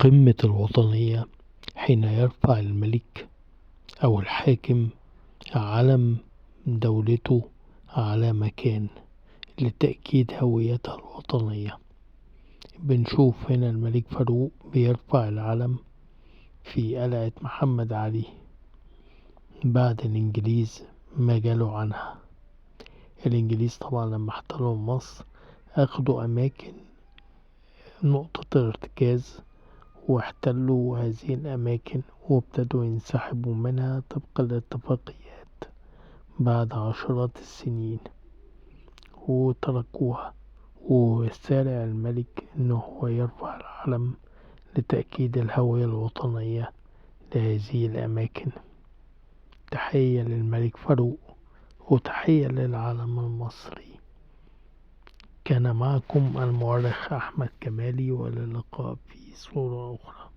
قمة الوطنية حين يرفع الملك أو الحاكم علم دولته على مكان لتأكيد هويتها الوطنية. بنشوف هنا الملك فاروق بيرفع العلم في قلعة محمد علي بعد الإنجليز ما جالوا عنها. الإنجليز طبعا لما احتلوا مصر أخدوا أماكن نقطة ارتكاز واحتلوا هذه الأماكن وابتدوا ينسحبوا منها طبقا للاتفاقيات بعد عشرات السنين وتركوها، وسارع الملك انه هو يرفع العلم لتأكيد الهوية الوطنية لهذه الأماكن. تحية للملك فاروق وتحية للعلم المصري. كان معكم المؤرخ أحمد كمالي، والى اللقاء في صورة أخرى.